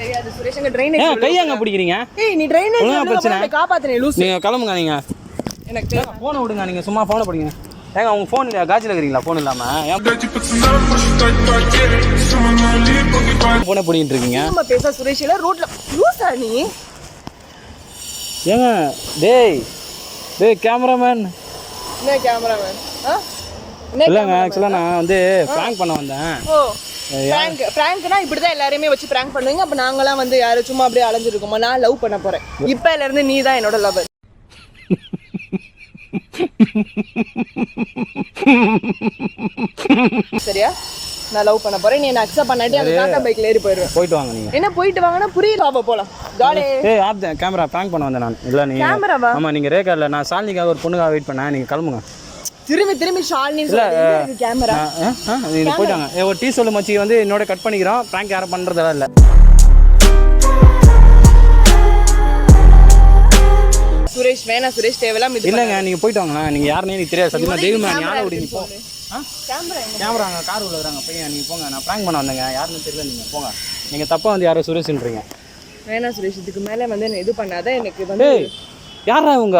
தெரியாது சுரேஷ் அங்க ட்ரைனேஜ் ஏன் கையாங்க பிடிக்கிறீங்க? ஏய் நீ ட்ரைனேஜ் ஒழுங்கா பிரச்சனை. காப்பாத்துனே லூஸ். நீங்க கிளம்புங்க நீங்க. எனக்கு தெரியும். போனை விடுங்க, நீங்க சும்மா போனை பிடிங்க. ஏங்க உங்க போன் இல்லையா? காய்ச்சல் இருக்கிறீங்களா? போன் இல்லாம போனை பிடிக்கிட்டு இருக்கீங்க. நம்ம பேச சுரேஷ் இல்ல ரோட்ல லூசா நீ? ஏங்க டேய் கேமராமேன். என்ன கேமராமேன்? இல்லைங்க ஆக்சுவலாக நான் வந்து ப்ராங்க் பண்ண வந்தேன். ஓ பிராங்க்னா இப்படிதான் எல்லாரையுமே வச்சு பிராங்க் பண்ணுவீங்க. அப்ப நாங்களாம் வந்து யாரும் சும்மா அப்படியே அலைஞ்சிருக்கோமா? நான் லவ் பண்ண போறேன். இப்பல இருந்து நீ தான் என்னோட லவர். சரியா? நான் லவ் பண்ண போறேன். நீ என்ன அக்செப்ட் பண்ணாட்டி அந்த டாடா பைக்ல ஏறி போயிடுவேன். போயிட்டு வாங்க நீங்க. என்ன போயிட்டு வாங்கனா புரியல. வா போலாம். ஜாலி. ஏய் ஆப் கேமரா ப்ராங்க் பண்ண வந்தேன் நான். இல்ல நீங்க கேமராவா? ஆமா நீங்க ரேகால நான் சாலினிக்காக ஒரு பொண்ணுக்காக வெயிட் பண்ணேன். நீங்க கிளம்புங்க. திரும்பி ஷாலினி சொல்லுங்க கேமரா. நீங்க போய்ட்டாங்க. ஒரு டீ சொல்லு மச்சி வந்து என்னோட கட் பண்ணிக்கிறோம். ப்ராங்க் யாரும் பண்றதெல்லாம் இல்ல. சுரேஷ் வேணா சுரேஷ் தேவலாம் இது இல்லங்க நீங்க போயிட்டு வாங்க. நீங்க யாருனே எனக்கு தெரியாது. சத்தியமா தெய்வமே ஞான விடுங்க. போ. கேமரா அங்க கார் உள்ள வராங்க. பையன் நீங்க போங்க. நான் ப்ராங்க் பண்ண வந்தேங்க. யாருன்னு தெரியல. நீங்க போங்க. நீங்க தப்பா வந்து யாரோ சுரேஷ்ன்றீங்க. வேணா சுரேஷ் இதுக்கு மேல வந்து இது பண்ணாத. எனக்கு வந்து யாரா இவங்க?